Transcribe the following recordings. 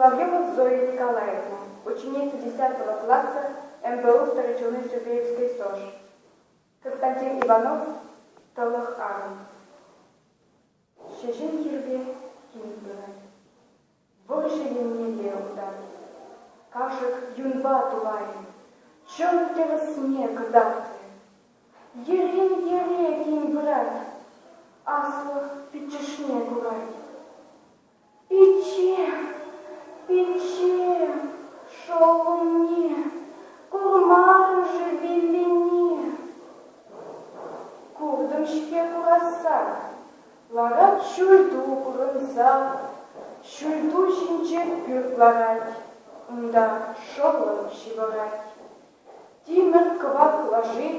Соловьева Зоя Николаевна, ученица 10 класса МБУ Старочелны-Сергеевской СОЖ. Константин Иванов, Толых Арм. Шешин Кирбе, Кинбирай. Больше не удар. Кашек юнба тулаем. Чем ты во сне когда ты? Ере Кинбирай. Асло печешне гурай. Пече, шел мне, курмару же велине. Курдымшке кураса, ларат шульду курынса, шульду шинче пюрт ларать, унда шолом шибарать. Тимер квак ложи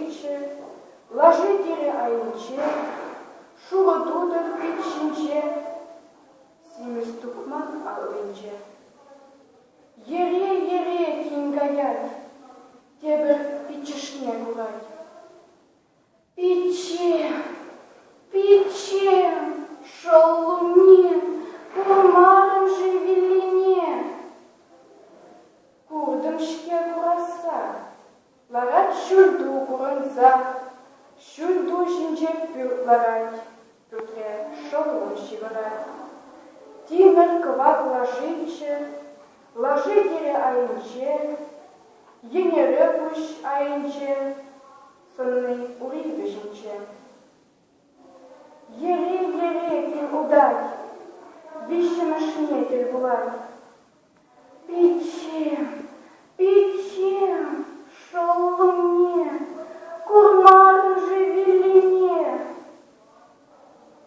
тере айнче, шула дудах печинче, Симис тукман алынче. Ере кингаят, тебер печешне гурать. Пече, шел луне, курмарым же велине. Курдымшке кураса, ларат шульду курынса, шульду шинче пюрт ларать, пюртре шолом шибарать. Тимер квак ложи тере айнче, енере пуш айнче, сонный уриды шинче. Ере кин удать, вище машнетель булать. Пече, шел луне, курмару же велине.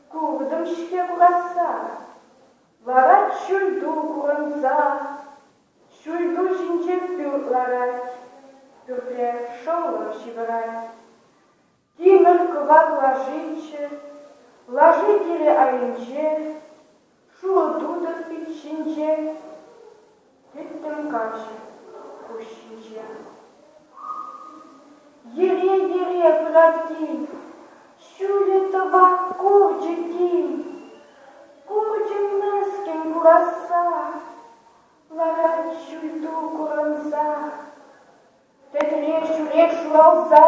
Курдымшке кураса, ларат шульду курынса, шульду шинче пюрт ларать, пюртре шолом шибарать. Тимер квак ложи тере айнче, шула дудах печинче, титтем каши кущинче. Ере плати, шуле табак курджики. Курджим наскин кураса, ларат шульду курынса. Тетре шурек шулалса,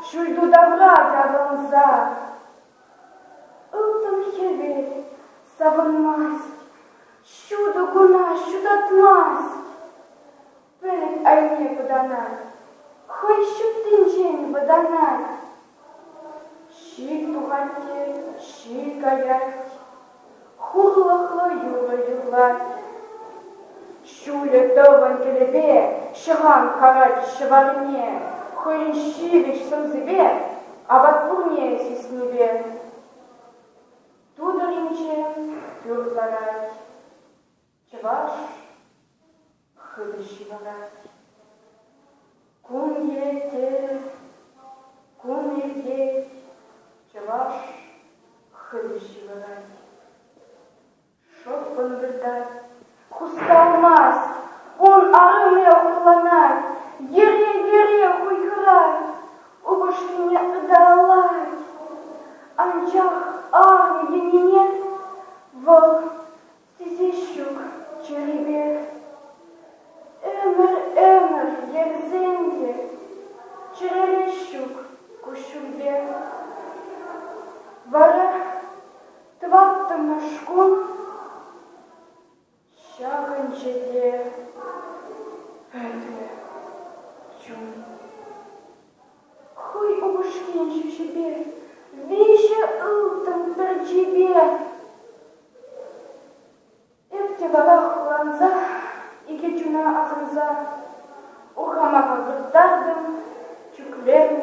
шульду давра ядалынса. Ылтым хеве, савынмасть, шуду гуна, шудатмасть. Пелек айне баданай, хой шуттинчен баданай. Шик тухатте, шик аять, хурлахлы юрлать. Шуле тован келебе, шыған қарат шыварне, хойын шивиш сымзыбе, абатпурне сеснебе. Тудыринче пюртларать, чываш хыды шиварать. Кун ете, кун ердеть, чываш хыды шиварать. Шоппан вырдать, хусталмас, он арыме хурланать, ере хуйхрать, убышкине ыдалать. Анчах армы енине, вол сизещук черебе. Эмер ерзенде, черелещук кущубе. Вара тваттым машкун, шагынчеде, пәлі чун. Хуй убышкен шүшебе, вище ылтым тірчебе. Эпте бала хуланса, ике чуна азынса, ухамаға гырдардым, чүклем